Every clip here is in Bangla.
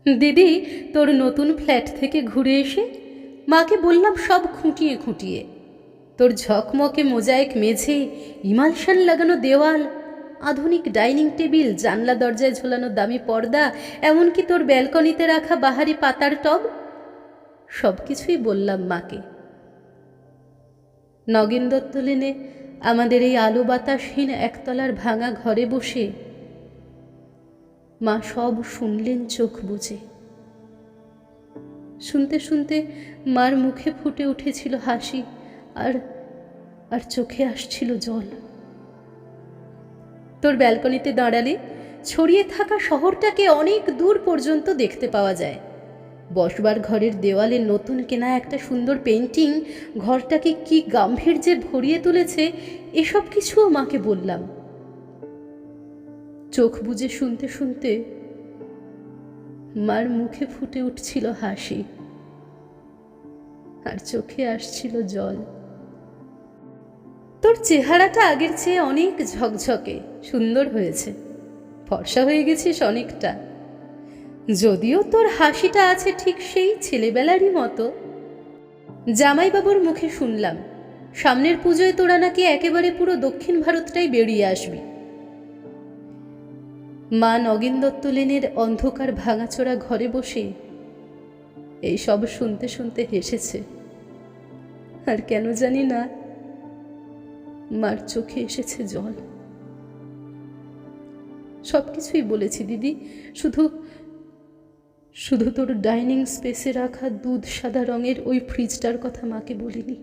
দিদি, তোর নতুন ফ্ল্যাট থেকে ঘুরে এসে মাকে বললাম সব খুঁটিয়ে খুঁটিয়ে, তোর ঝকমকে মোজাইক মেঝে, ইমালশান লাগানো দেওয়াল, আধুনিক ডাইনিং টেবিল, জানলা দরজায় ঝোলানো দামি পর্দা, এমনকি তোর ব্যালকনিতে রাখা বাহারি পাতার টব, সব কিছুই বললাম মাকে। নগেন দত্ত লেনে আমাদের এই আলো বাতাসহীন একতলার ভাঙা ঘরে বসে মা সব শুনলেন চোখ বুজে। শুনতে শুনতে মার মুখে ফুটে উঠেছিল হাসি, আর আর চোখে আসছিল জল। তোর ব্যালকনিতে দাঁড়ালে ছড়িয়ে থাকা শহরটাকে অনেক দূর পর্যন্ত দেখতে পাওয়া যায়। বসবার ঘরের দেওয়ালে নতুন কেনা একটা সুন্দর পেইন্টিং ঘরটাকে কি গাম্ভীর্যে ভরিয়ে তুলেছে, এসব কিছুও মাকে বললাম। চোখ বুজে শুনতে শুনতে মার মুখে ফুটে উঠছিল হাসি, আর চোখে আসছিল জল। তোর চেহারাটা আগের চেয়ে অনেক ঝকঝকে সুন্দর হয়েছে, ফর্সা হয়ে গেছিস অনেকটা। যদিও তোর হাসিটা আছে ঠিক সেই ছেলেবেলারই মতো। জামাইবাবুর মুখে শুনলাম সামনের পুজোয় তোরা নাকি একেবারে পুরো দক্ষিণ ভারতটাই বেরিয়ে আসবি। মা নগেন দত্ত লেনের অন্ধকার ভাঙাচোরা ঘরে বসে এই সব শুনতে শুনতে হেসেছে, আর কেন জানি না মার চোখে এসেছে জল। সবকিছুই বলেছি দিদি, শুধু শুধু তোর ডাইনিং স্পেসে রাখা দুধ সাদা রঙের ওই ফ্রিজটার কথা মাকে বলিনি।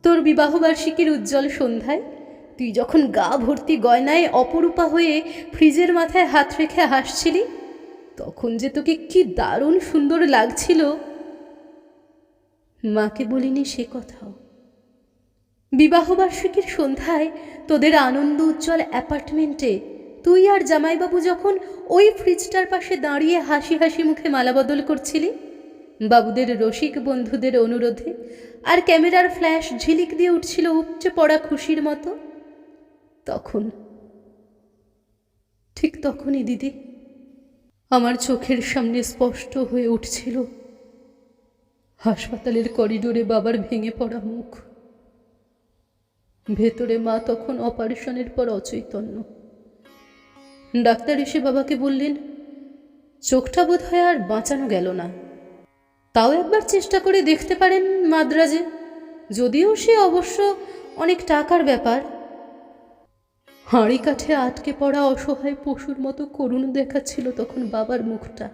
তোর বিবাহবার্ষিকীর উজ্জ্বল সন্ধ্যায় তুই যখন গা ভর্তি গয়নায় অপরূপা হয়ে ফ্রিজের মাথায় হাত রেখে হাসছিলি, তখন যে তোকে কি দারুণ সুন্দর লাগছিল, মাকে বলিনি সে কথাও। বিবাহবার্ষিকীর সন্ধ্যায় তোদের আনন্দ উজ্জ্বল অ্যাপার্টমেন্টে তুই আর জামাইবাবু যখন ওই ফ্রিজটার পাশে দাঁড়িয়ে হাসি হাসি মুখে মালাবদল করছিলি, বাবুদের রসিক বন্ধুদের অনুরোধে, আর ক্যামেরার ফ্ল্যাশ ঝিলিক দিয়ে উঠছিল উপচে পড়া খুশির মতো, তখন, ঠিক তখনই দিদি আমার চোখের সামনে স্পষ্ট হয়ে উঠছিল হাসপাতালের করিডোরে বাবার ভেঙে পড়া মুখ। ভেতরে মা তখন অপারেশনের পর অচৈতন্য। ডাক্তার এসে বাবাকে বললেন চোখটা বোধ হয় আর বাঁচানো গেল না, তাও একবার চেষ্টা করে দেখতে পারেন মাদ্রাজে, যদিও সে অবশ্য অনেক টাকার ব্যাপার। হাঁড়ি কাঠে আটকে পড়া অসহায় পশুর মতো করুণ দেখাচ্ছিল তখন বাবার মুখটা।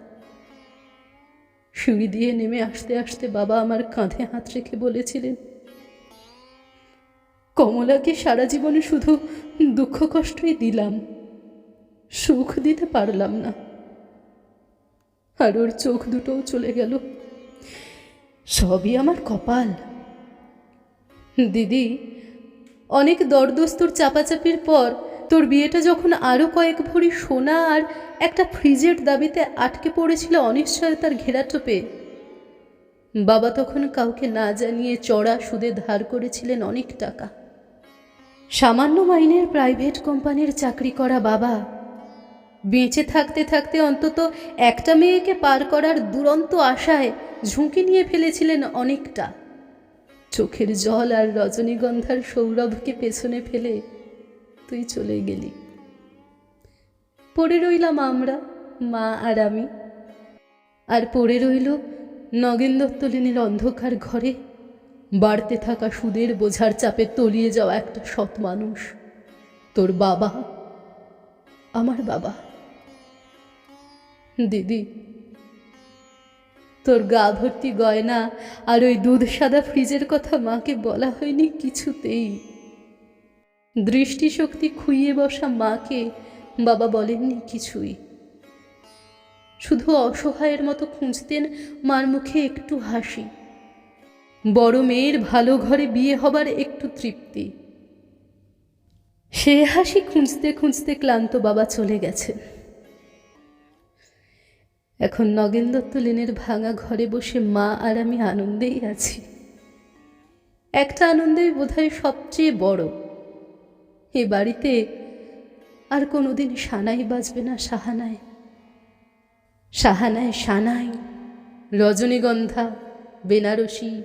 সিঁড়ি দিয়ে নেমে আসতে আসতে বাবা আমার কাঁধে হাত রেখে বলেছিলেন, কমলাকে সারা জীবনে শুধু দুঃখ কষ্টই দিলাম, সুখ দিতে পারলাম না, আর ওর চোখ দুটোও চলে গেল, সবই আমার কপাল। দিদি, অনেক দরদস্তুর চাপাচাপির পর তোর বিয়েটা যখন আরও কয়েক ভরি সোনা আর একটা ফ্রিজের দাবিতে আটকে পড়েছিল অনিশ্চয়তার ঘেরাটোপে, বাবা তখন কাউকে না জানিয়ে চড়া সুদে ধার করেছিলেন অনেক টাকা। সামান্য মাইনের প্রাইভেট কোম্পানির চাকরি করা বাবা বেঁচে থাকতে থাকতে অন্তত একটা মেয়েকে পার করার দুরন্ত আশায় ঝুঁকি নিয়ে ফেলেছিলেন অনেকটা। চোখের জল আর রজনীগন্ধার সৌরভকে পেছনে ফেলে তুই চলে গেলি, পড়ে রইলাম আমরা, মা আর আমি, আর পড়ে রইল নগেন দত্ত লেনের অন্ধকার ঘরে বাড়তে থাকা সুদের বোঝার চাপে তলিয়ে যাওয়া একটা সৎ মানুষ, তোর বাবা, আমার বাবা। দিদি, তোর গা ভর্তি গয়না আর ওই দুধ সাদা ফ্রিজের কথা মাকে বলা হয়নি কিছুতেই। দৃষ্টিশক্তি খুইয়ে বসা মাকে বাবা বলেননি কিছুই, শুধু অসহায়ের মতো খুঁজতেন মার মুখে একটু হাসি, বড় মেয়ের ভালো ঘরে বিয়ে হবার একটু তৃপ্তি। সে হাসি খুঁজতে খুঁজতে ক্লান্ত বাবা চলে গেছেন। এখন নগেন দত্ত লেনের ভাঙা ঘরে বসে মা আর আমি আনন্দেই আছি। একটা আনন্দেই বোধহয় সবচেয়ে বড়, এ বাড়িতে আর কোনোদিন সানাই বাজবে না সাহানায়। সাহানায় সানাই, রজনীগন্ধা, বেনারসি,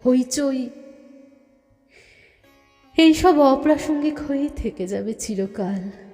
হইচই এইসব অপ্রাসঙ্গিক হয়েই থেকে যাবে চিরকাল।